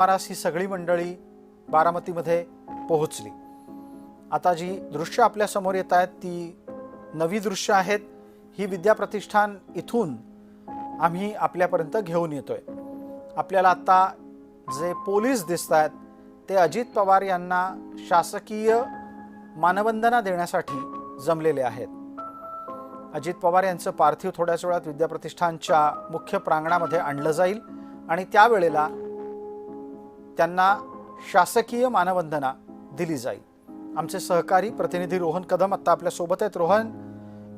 महाराज ही सगळी मंडळी बारामतीमध्ये पोहोचली। आता जी दृश्य आपल्या समोर येत आहेत ती नवी दृश्य आहेत। ही विद्या प्रतिष्ठान इथून आम्ही आपल्यापर्यंत घेऊन येतोय। आपल्याला आता जे पोलीस दिसत आहेत ते अजित पवार यांना शासकीय मानवंदना देण्यासाठी जमलेले आहेत। अजित पवार यांचं पार्थिव थोड्याच वेळात विद्या प्रतिष्ठानच्या मुख्य प्रांगणामध्ये आणलं जाईल आणि त्यावेळेला त्यांना शासकीय मानवंदना दिली जाईल। आमचे सहकारी प्रतिनिधी रोहन कदम आता आपल्या सोबत आहेत। रोहन,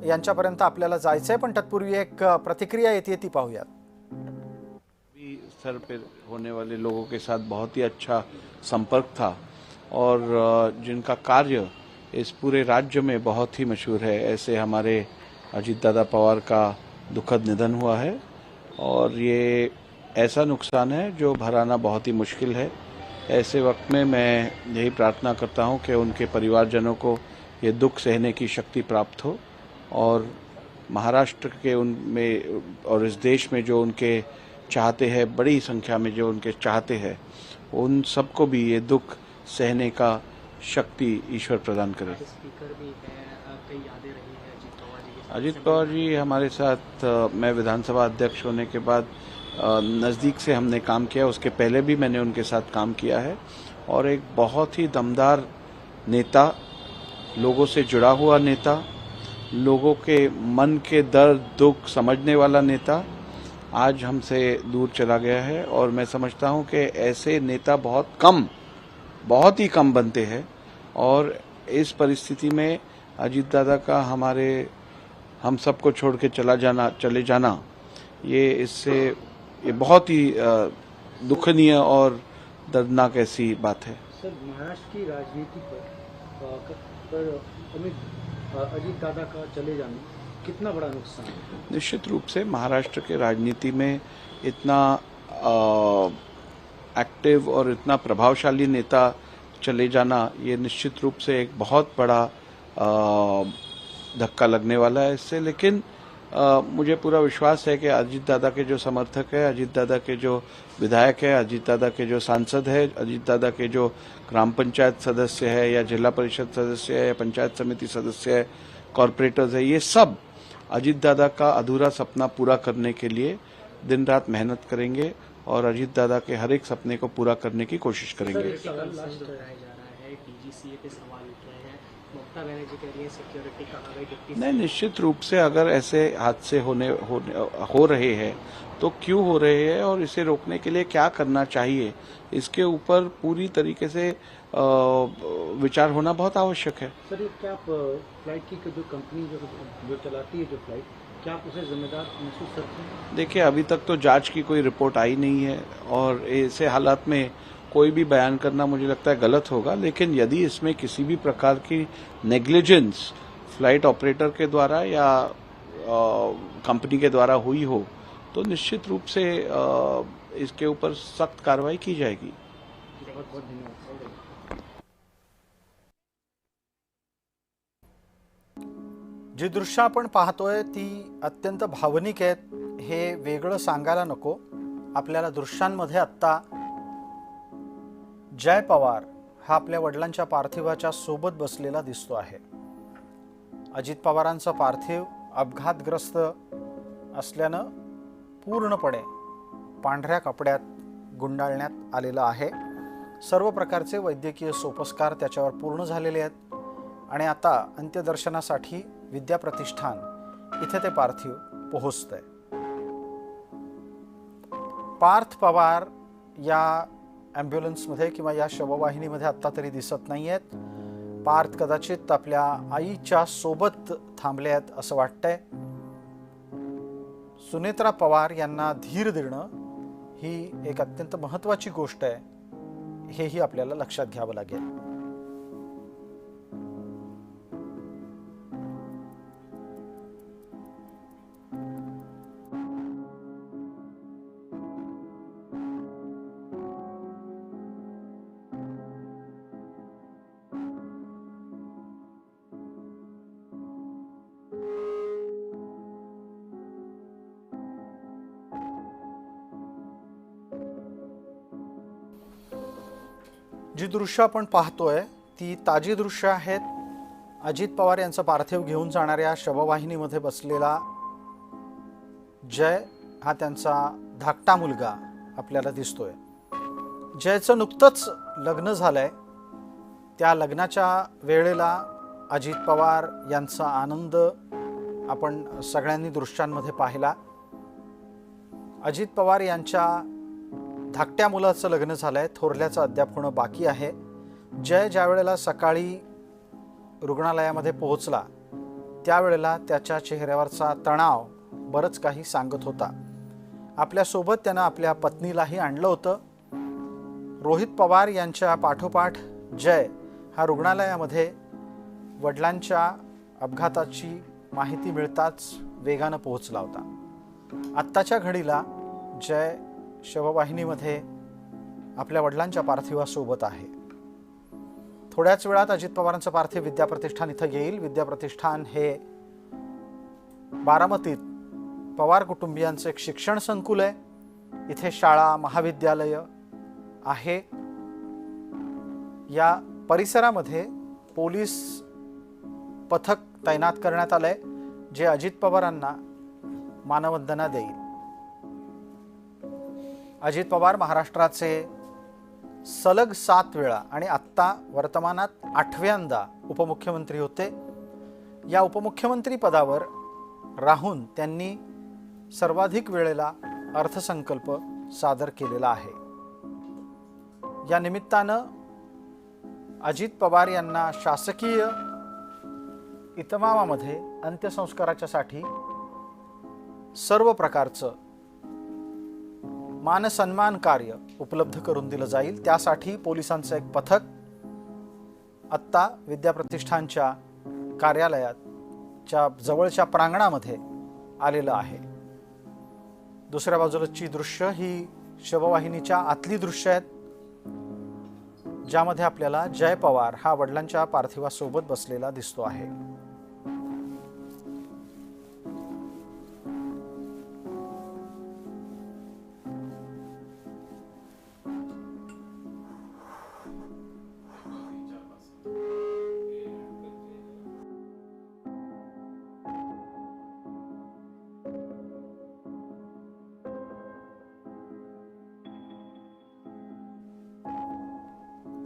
यांच्यापर्यंत आपल्याला जायचंय पण तत्पूर्वी एक प्रतिक्रिया येते ती पाहूया। सर पे होने वाले लोगों के साथ बहुत ही अच्छा संपर्क था और जिनका कार्य इस पूरे राज्य में बहुत ही मशहूर है, ऐसे हमारे अजीत दादा पवार का दुखद निधन हुआ है और ये ऐसा नुकसान है जो भराना बहुत ही मुश्किल है। ऐसे वक्त में मैं यही प्रार्थना करता हूं कि उनके परिवारजनों को ये दुख सहने की शक्ति प्राप्त हो और महाराष्ट्र के उनमें और इस देश में जो उनके चाहते हैं, बड़ी संख्या में जो उनके चाहते हैं, उन सबको भी ये दुख सहने का शक्ति ईश्वर प्रदान करे। स्पीकर भी है, कई यादें रही है अजीत पवार जी के साथ। अजीत पवार जी हमारे साथ मैं विधानसभा अध्यक्ष होने के बाद नज़दीक से हमने काम किया, उसके पहले भी मैंने उनके साथ काम किया है और एक बहुत ही दमदार नेता, लोगों से जुड़ा हुआ नेता, लोगों के मन के दर्द दुख समझने वाला नेता आज हमसे दूर चला गया है और मैं समझता हूं कि ऐसे नेता बहुत ही कम बनते हैं और इस परिस्थिति में अजीत दादा का हम सबको छोड़ के चले जाना ये बहुत ही दुखनीय और दर्दनाक ऐसी बात है। सर, महाराष्ट्र की राजनीति पर अजीत दादा का चले जाना कितना बड़ा नुकसान है? निश्चित रूप से महाराष्ट्र के राजनीति में इतना एक्टिव और इतना प्रभावशाली नेता चले जाना ये निश्चित रूप से एक बहुत बड़ा धक्का लगने वाला है इससे। लेकिन मुझे पूरा विश्वास है कि अजीत दादा के जो समर्थक है, अजीत दादा के जो विधायक है, अजीत दादा के जो सांसद है, अजीत दादा के जो ग्राम पंचायत सदस्य है या जिला परिषद सदस्य है या पंचायत समिति सदस्य है, कॉरपोरेटर्स है, ये सब अजीत दादा का अधूरा सपना पूरा करने के लिए दिन रात मेहनत करेंगे और अजीत दादा के हर एक सपने को पूरा करने की कोशिश करेंगे। नहीं, निश्चित रूप से अगर ऐसे हादसे हो रहे हैं तो क्यों हो रहे हैं और इसे रोकने के लिए क्या करना चाहिए, इसके ऊपर पूरी तरीके से विचार होना बहुत आवश्यक है। सर, ये क्या आप फ्लाइट की जो कंपनी जो चलाती है जो फ्लाइट, क्या आप उसे जिम्मेदार महसूस करते हैं? देखिए, अभी तक तो जांच की कोई रिपोर्ट आई नहीं है और ऐसे हालात में कोई भी बयान करना मुझे लगता है गलत होगा। लेकिन यदि इसमें किसी भी प्रकार की नेग्लिजेंस फ्लाइट ऑपरेटर के द्वारा या कंपनी के द्वारा हुई हो तो निश्चित रूप से इसके ऊपर सख्त कार्रवाई की जाएगी। बहुत बहुत धन्यवाद। जी दृश्य आपण पाहतोय ती अत्यंत भावनिक आहेत, हे वेगळं सांगायला नको। आपल्याला दृश्यांमध्ये आत्ता जय पवार हा आपल्या वडिलांच्या पार्थिवाच्या सोबत बसलेला दिसतो आहे। अजित पवारांचा पार्थिव अपघातग्रस्त असल्यानं पूर्णपणे पांढऱ्या कपड्यात गुंडाळण्यात आलेलं आहे। सर्व प्रकारचे वैद्यकीय सोपस्कार त्याच्यावर पूर्ण झालेले आहेत आणि आता अंत्यदर्शनासाठी विद्या प्रतिष्ठान इथे ते पार्थिव पोहोचतंय। पार्थ पवार या ॲम्ब्युलन्समध्ये किंवा या शववाहिनीमध्ये आत्ता तरी दिसत नाही आहेत। पार्थ कदाचित आपल्या आईच्या सोबत थांबले आहेत असं वाटतंय। सुनेत्रा पवार यांना धीर देणं ही एक अत्यंत महत्त्वाची गोष्ट आहे, हेही आपल्याला लक्षात घ्यावं लागेल। जी दृश्य आपण पाहतोय ती ताजी दृश्य आहेत. अजित पवार यांचं पार्थिव घेऊन जाणाऱ्या शववाहिनीमध्ये बसलेला जय हा त्यांचा धाकटा मुलगा आपल्याला दिसतोय. जयचं नुकतंच लग्न झालंय. त्या लग्नाच्या वेळेला अजित पवार यांचा आनंद आपण सगळ्यांनी दृश्यांमध्ये पाहिला. अजित पवार यांच्या धाकट्या मुलाचं लग्न झालंय, थोरल्याचं अद्याप होणं बाकी आहे. जय ज्या वेळेला सकाळी रुग्णालयामध्ये पोहोचला त्यावेळेला त्याच्या चेहऱ्यावरचा तणाव बरंच काही सांगत होता. आपल्यासोबत त्यानं आपल्या पत्नीलाही आणलं होतं. रोहित पवार यांच्या पाठोपाठ जय हा रुग्णालयामध्ये वडिलांच्या अपघाताची माहिती मिळताच वेगानं पोहोचला होता. आत्ताच्या घडीला जय शववाहिनीमध्ये आपल्या वडिलांच्या पार्थिवासोबत आहे. थोड्याच वेळात अजित पवारांचं पार्थिव विद्याप्रतिष्ठान इथं येईल. विद्याप्रतिष्ठान हे बारामतीत पवार कुटुंबियांचं एक शिक्षण संकुल आहे. इथे शाळा महाविद्यालय आहे. या परिसरामध्ये पोलीस पथक तैनात करण्यात आलंय जे अजित पवारांना मानवंदना देईल. अजित पवार महाराष्ट्राचे सलग 7 वेळा आणि आत्ता वर्तमानात 8व्यांदा उपमुख्यमंत्री होते. या उपमुख्यमंत्री पदावर राहून त्यांनी सर्वाधिक वेळेला अर्थसंकल्प सादर केलेला आहे. या निमित्तानं अजित पवार यांना शासकीय इतमामामध्ये अंत्यसंस्काराच्यासाठी सर्व प्रकारचं मानसन्मान कार्य उपलब्ध करून दिलं जाईल. त्यासाठी पोलिसांचं एक पथक आत्ता विद्याप्रतिष्ठानच्या कार्यालयाच्या जवळच्या प्रांगणामध्ये आलेलं आहे. दुसऱ्या बाजूलाची दृश्य ही शववाहिनीच्या आतली दृश्य आहेत ज्यामध्ये आपल्याला जय पवार हा वडिलांच्या पार्थिवासोबत बसलेला दिसतो आहे.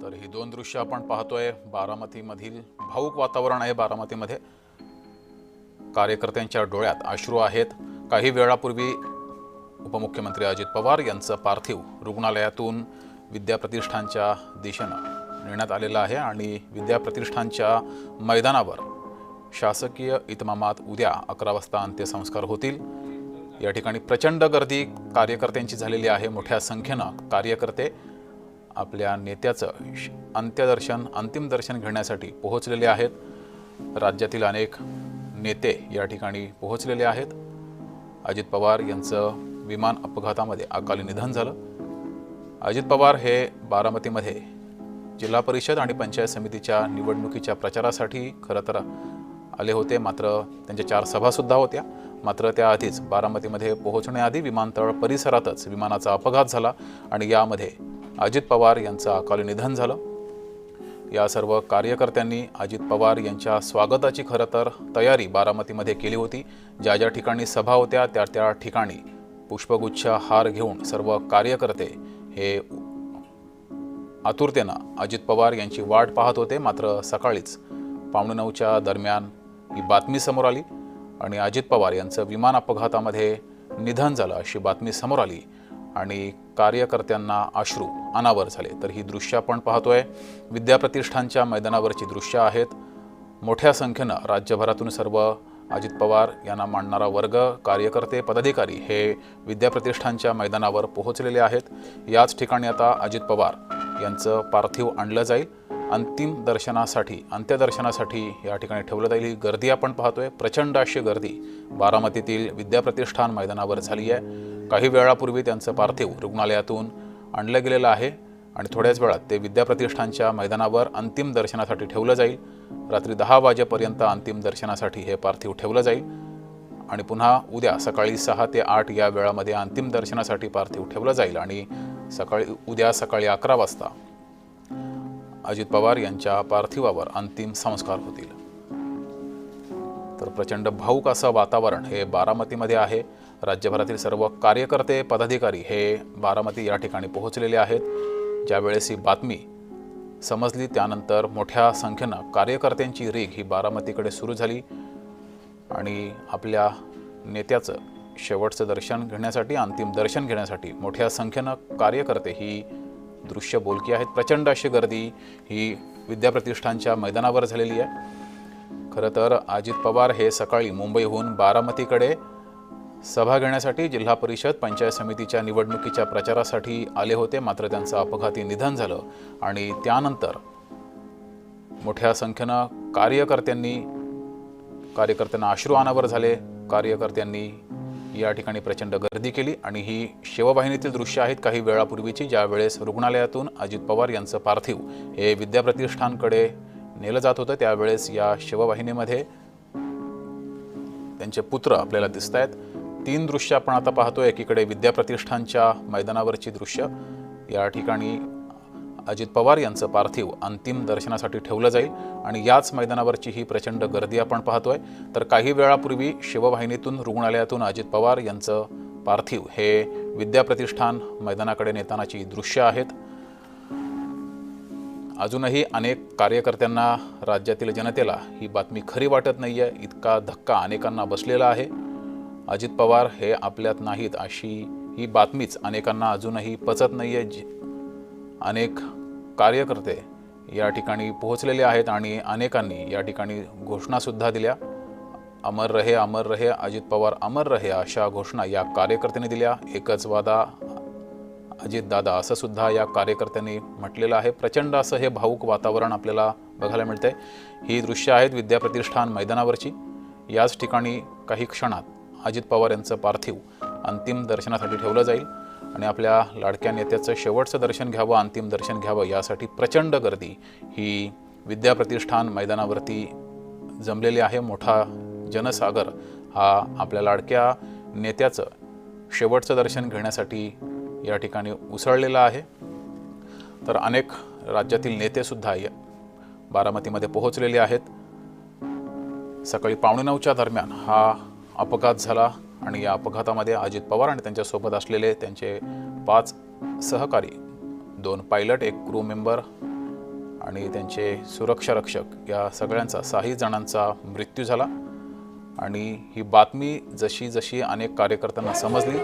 तर ही 2 दृश्य आपण पाहतोय. बारामतीमधील भाऊक वातावरण आहे. बारामतीमध्ये कार्यकर्त्यांच्या डोळ्यात अश्रू आहेत. काही वेळापूर्वी उपमुख्यमंत्री अजित पवार यांचं पार्थिव रुग्णालयातून विद्याप्रतिष्ठानच्या दिशेनं नेण्यात आलेलं आहे आणि विद्याप्रतिष्ठानच्या मैदानावर शासकीय इतमामात उद्या 11 वाजता अंत्यसंस्कार होतील. या ठिकाणी प्रचंड गर्दी कार्यकर्त्यांची झालेली आहे. मोठ्या संख्येनं कार्यकर्ते आपल्या नेत्याचं अंत्यदर्शन अंतिम दर्शन घेण्यासाठी पोहोचलेले आहेत. राज्यातील अनेक नेते या ठिकाणी पोहोचलेले आहेत. अजित पवार यांचं विमान अपघातामध्ये अकाली निधन झालं. अजित पवार हे बारामतीमध्ये जिल्हा परिषद आणि पंचायत समितीच्या निवडणुकीच्या प्रचारासाठी खरं तर आले होते. मात्र त्यांच्या 4 सभासुद्धा होत्या. मात्र त्याआधीच बारामतीमध्ये पोहोचण्याआधी विमानतळ परिसरातच विमानाचा अपघात झाला आणि यामध्ये अजित पवार यांचं अकाली निधन झालं. या सर्व कार्यकर्त्यांनी अजित पवार यांच्या स्वागताची खरं तर तयारी बारामतीमध्ये केली होती. ज्या ज्या ठिकाणी सभा होत्या त्या त्या ठिकाणी पुष्पगुच्छ हार घेऊन सर्व कार्यकर्ते हे आतुरतेनं अजित पवार यांची वाट पाहत होते. मात्र सकाळीच 9:15च्या दरम्यान ही बातमी समोर आली आणि अजित पवार यांचं विमान अपघातामध्ये निधन झालं अशी बातमी समोर आली आणि कार्यकर्त्यांना अश्रू अनावर झाले. तर ही दृश्य आपण पाहतोय. विद्याप्रतिष्ठानच्या मैदानावरची दृश्य आहेत. मोठ्या संख्येनं राज्यभरातून सर्व अजित पवार यांना मानणारा वर्ग, कार्यकर्ते, पदाधिकारी हे विद्याप्रतिष्ठानच्या मैदानावर पोहोचलेले आहेत. याच ठिकाणी आता अजित पवार यांचं पार्थिव आणलं जाईल. अंतिम दर्शनासाठी अंत्यदर्शनासाठी या ठिकाणी ठेवलं जाईल. ही गर्दी आपण पाहतोय. प्रचंड अशी गर्दी बारामतीतील विद्याप्रतिष्ठान मैदानावर झाली आहे. काही वेळापूर्वी त्यांचं पार्थिव रुग्णालयातून आणलं गेलेलं आहे आणि थोड्याच वेळात ते विद्याप्रतिष्ठानच्या मैदानावर अंतिम दर्शनासाठी ठेवलं जाईल. रात्री 10 वाजेपर्यंत अंतिम दर्शनासाठी हे पार्थिव ठेवलं जाईल आणि पुन्हा उद्या सकाळी 6 ते 8 या वेळामध्ये अंतिम दर्शनासाठी पार्थिव ठेवलं जाईल आणि उद्या सकाळी 11 वाजता अजित पवार यांच्या पार्थिवावर अंतिम संस्कार होतील। तर प्रचंड भाऊक असं वातावरण हे बारामतीमध्ये आहे। राज्यभरातील सर्व कार्यकर्ते पदाधिकारी हे बारामती या ठिकाणी पोहोचलेले आहेत। ज्यावेळेस ही बातमी समजली त्यानंतर मोठ्या संख्येनं कार्यकर्त्यांची रीघ ही बारामतीकडे सुरू झाली आणि आपल्या नेत्याचं शेवटचं दर्शन घेण्यासाठी, अंतिम दर्शन घेण्यासाठी मोठ्या संख्येनं कार्यकर्ते ही दृश्य बोलकी आहेत। प्रचंड अशी गर्दी ही विद्याप्रतिष्ठानच्या मैदानावर झालेली आहे। खरं तर अजित पवार हे सकाळी मुंबईहून बारामतीकडे सभा घेण्यासाठी जिल्हा परिषद पंचायत समितीच्या निवडणुकीच्या प्रचारासाठी आले होते, मात्र त्यांचं अपघाती निधन झालं आणि त्यानंतर मोठ्या संख्येनं कार्यकर्त्यांना अश्रू अनावर झाले। कार्यकर्त्यांनी या ठिकाणी प्रचंड गर्दी केली आणि ही शिववाहिनीतील दृश्य आहेत काही वेळापूर्वीची, ज्यावेळेस रुग्णालयातून अजित पवार यांचं पार्थिव हे विद्याप्रतिष्ठानकडे नेलं जात होतं। त्यावेळेस या शिववाहिनीमध्ये त्यांचे पुत्र आपल्याला दिसत आहेत। 3 दृश्य आपण आता पाहतोय। एकीकडे विद्याप्रतिष्ठानच्या मैदानावरची दृश्य, या ठिकाणी अजित पवार यांचं पार्थिव अंतिम दर्शनासाठी ठेवलं जाईल आणि याच मैदानावरची ही प्रचंड गर्दी आपण पाहतोय। तर काही वेळापूर्वी शिववाहिनीतून रुग्णालयातून अजित पवार यांचं पार्थिव हे विद्याप्रतिष्ठान मैदानाकडे नेतानाची दृश्य आहेत। अजूनही अनेक कार्यकर्त्यांना, राज्यातील जनतेला ही बातमी खरी वाटत नाहीये। इतका धक्का अनेकांना बसलेला आहे। अजित पवार हे आपल्यात नाहीत अशी ही बातमीच अनेकांना अजूनही पचत नाहीये। अनेक कार्यकर्ते या ठिकाणी पोहोचलेले आहेत आणि अनेकांनी या ठिकाणी घोषणासुद्धा दिल्या। अमर रहे अजित पवार अमर रहे अशा घोषणा या कार्यकर्त्यांनी दिल्या। एकच वादा अजित दादा असं सुद्धा या कार्यकर्त्यांनी म्हटलेलं आहे। प्रचंड असं हे भाऊक वातावरण आपल्याला बघायला मिळतंय। ही दृश्य आहेत विद्याप्रतिष्ठान मैदानावरची। याच ठिकाणी काही क्षणात अजित पवार यांचं पार्थिव अंतिम दर्शनासाठी ठेवलं जाईल आणि आपल्या लाडक्या नेत्याचं शेवटचं दर्शन घ्यावं, अंतिम दर्शन घ्यावं यासाठी प्रचंड गर्दी ही विद्याप्रतिष्ठान मैदानावरती जमलेली आहे। मोठा जनसागर हा आपल्या लाडक्या नेत्याचं शेवटचं दर्शन घेण्यासाठी या ठिकाणी उसळलेला आहे। तर अनेक राज्यातील नेतेसुद्धा बारामतीमध्ये पोहोचलेले आहेत। सकाळी 8:45च्या दरम्यान हा अपघात झाला आणि या अपघातामध्ये अजित पवार आणि त्यांच्यासोबत असलेले त्यांचे 5 सहकारी, 2 पायलट, 1 क्रू मेंबर आणि त्यांचे सुरक्षा रक्षक या सगळ्यांचा 6 जणांचा मृत्यू झाला। आणि ही बातमी जशी जशी अनेक कार्यकर्त्यांना समजली,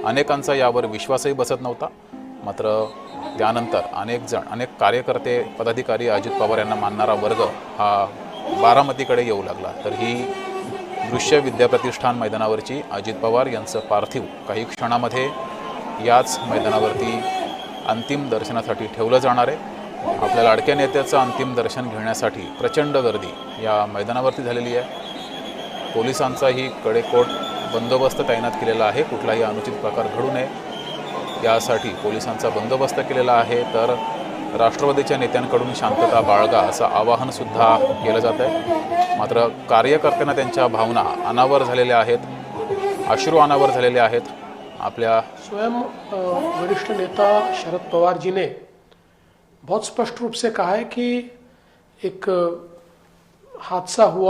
अनेकांचा यावर विश्वासही बसत नव्हता। मात्र त्यानंतर अनेक कार्यकर्ते, पदाधिकारी, अजित पवार यांना मानणारा वर्ग हा बारामतीकडे येऊ लागला। तर ही दृश्य विद्याप्रतिष्ठान मैदानावरची अजित पवार यांचं पार्थिव काही क्षणामध्ये याच मैदानावरती अंतिम दर्शनासाठी ठेवलं जाणार आहे। आपल्या लाडक्या नेत्याचं अंतिम दर्शन घेण्यासाठी प्रचंड गर्दी या मैदानावरती झालेली आहे। पोलिसांचाही कडेकोट बंदोबस्त तैनात केलेला आहे। कुठलाही अनुचित प्रकार घडू नये यासाठी पोलिसांचा बंदोबस्त केलेला आहे। तर राष्ट्रवादीच्या नेत्यांकडून शांतता बाळगा असं आवाहन सुद्धा केलं जात आहे। मात्र कार्यकर्त्यांना त्यांच्या भावना अनावर झालेल्या आहेत, अश्रू अनावर झालेले आहेत। आपल्या स्वयं वरिष्ठ नेता शरद पवार जी ने बहुत स्पष्ट रूप से कहा है कि एक हादसा हुआ